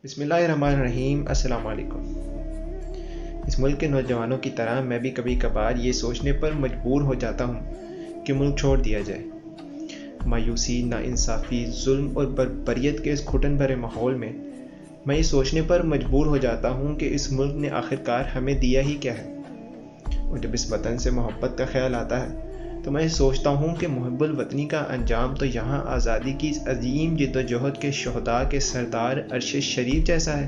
بسم اللہ الرحمن الرحیم۔ السلام علیکم۔ اس ملک کے نوجوانوں کی طرح میں بھی کبھی کبھار یہ سوچنے پر مجبور ہو جاتا ہوں کہ ملک چھوڑ دیا جائے۔ مایوسی، ناانصافی، ظلم اور بربریت کے اس گھٹن بھرے ماحول میں میں یہ سوچنے پر مجبور ہو جاتا ہوں کہ اس ملک نے آخرکار ہمیں دیا ہی کیا ہے۔ اور جب اس وطن سے محبت کا خیال آتا ہے تو میں سوچتا ہوں کہ محب الوطنی کا انجام تو یہاں آزادی کی اس عظیم جد و جہد کے شہداء کے سردار عرش شریف جیسا ہے۔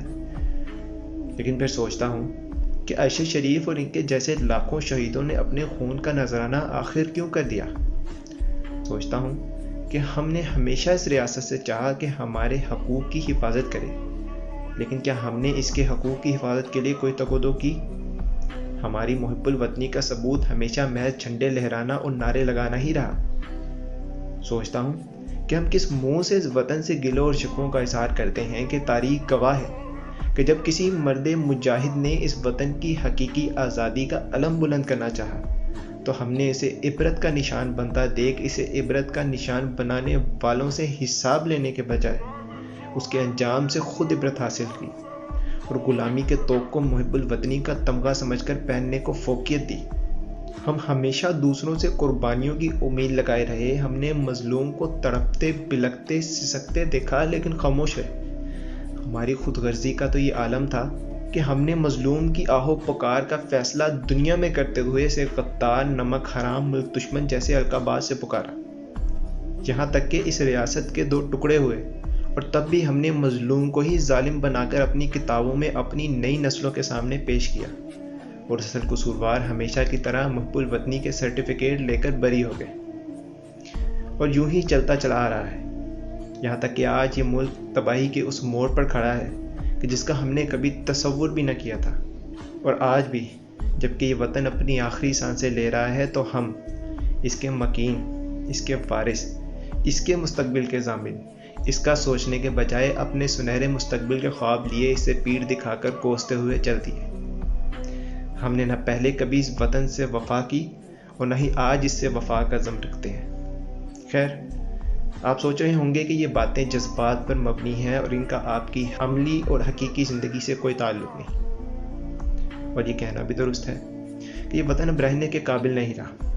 لیکن پھر سوچتا ہوں کہ عرش شریف اور ان کے جیسے لاکھوں شہیدوں نے اپنے خون کا نذرانہ آخر کیوں کر دیا۔ سوچتا ہوں کہ ہم نے ہمیشہ اس ریاست سے چاہا کہ ہمارے حقوق کی حفاظت کرے، لیکن کیا ہم نے اس کے حقوق کی حفاظت کے لیے کوئی تقدو کی؟ ہماری محب الوطنی کا ثبوت ہمیشہ محض جھنڈے لہرانا اور نعرے لگانا ہی رہا۔ سوچتا ہوں کہ ہم کس منہ سے اس وطن سے گلوں اور شکووں کا اظہار کرتے ہیں کہ تاریخ گواہ ہے کہ جب کسی مرد مجاہد نے اس وطن کی حقیقی آزادی کا علم بلند کرنا چاہا تو ہم نے اسے عبرت کا نشان بنتا دیکھ اسے عبرت کا نشان بنانے والوں سے حساب لینے کے بجائے اس کے انجام سے خود عبرت حاصل کی اور غلامی کے طوق کو محب الوطنی کا تمغہ سمجھ کر پہننے کو فوقیت دی۔ ہم ہمیشہ دوسروں سے قربانیوں کی امید لگائے رہے، ہم نے مظلوم کو تڑپتے بلکتے سسکتے دیکھا لیکن خاموش رہے۔ ہماری خود غرضی کا تو یہ عالم تھا کہ ہم نے مظلوم کی آہ و پکار کا فیصلہ دنیا میں کرتے ہوئے اسے غدار، نمک حرام، ملک دشمن جیسے القابات سے پکارا، یہاں تک کہ اس ریاست کے 2 ٹکڑے ہوئے، اور تب بھی ہم نے مظلوم کو ہی ظالم بنا کر اپنی کتابوں میں اپنی نئی نسلوں کے سامنے پیش کیا، اور اصل قصوروار ہمیشہ کی طرح محب الوطنی کے سرٹیفکیٹ لے کر بری ہو گئے۔ اور یوں ہی چلتا چلا آ رہا ہے، یہاں تک کہ آج یہ ملک تباہی کے اس موڑ پر کھڑا ہے کہ جس کا ہم نے کبھی تصور بھی نہ کیا تھا۔ اور آج بھی جبکہ یہ وطن اپنی آخری سانسیں لے رہا ہے تو ہم اس کے مکین، اس کے وارث، اس کے مستقبل کے ضامن، اس کا سوچنے کے بجائے اپنے سنہرے مستقبل کے خواب لیے اسے پیٹھ دکھا کر کوستے ہوئے چل دیے۔ ہم نے نہ پہلے کبھی اس وطن سے وفا کی اور نہ ہی آج اس سے وفا کا عزم رکھتے ہیں۔ خیر، آپ سوچ رہے ہوں گے کہ یہ باتیں جذبات پر مبنی ہیں اور ان کا آپ کی عملی اور حقیقی زندگی سے کوئی تعلق نہیں، اور یہ کہنا بھی درست ہے کہ یہ وطن اب رہنے کے قابل نہیں رہا۔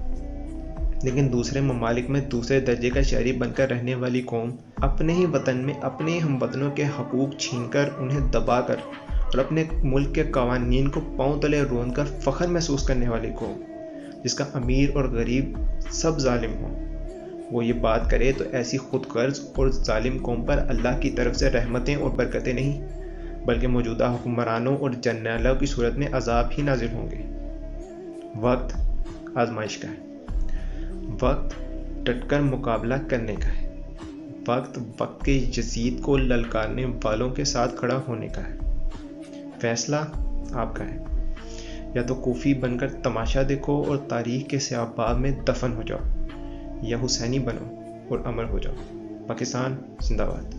لیکن دوسرے ممالک میں دوسرے درجے کا شہری بن کر رہنے والی قوم اپنے ہی وطن میں اپنے ہم وطنوں کے حقوق چھین کر، انہیں دبا کر اور اپنے ملک کے قوانین کو پاؤں تلے روند کر فخر محسوس کرنے والی قوم، جس کا امیر اور غریب سب ظالم ہوں، وہ یہ بات کرے تو ایسی خود غرض اور ظالم قوم پر اللہ کی طرف سے رحمتیں اور برکتیں نہیں بلکہ موجودہ حکمرانوں اور جرنیلوں کی صورت میں عذاب ہی نازل ہوں گے۔ وقت آزمائش کا ہے، وقت ڈٹ کر مقابلہ کرنے کا ہے، وقت کے یزید کو للکارنے والوں کے ساتھ کھڑا ہونے کا ہے۔ فیصلہ آپ کا ہے، یا تو کوفی بن کر تماشا دیکھو اور تاریخ کے سیاہ باب میں دفن ہو جاؤ، یا حسینی بنو اور امر ہو جاؤ۔ پاکستان زندہ باد۔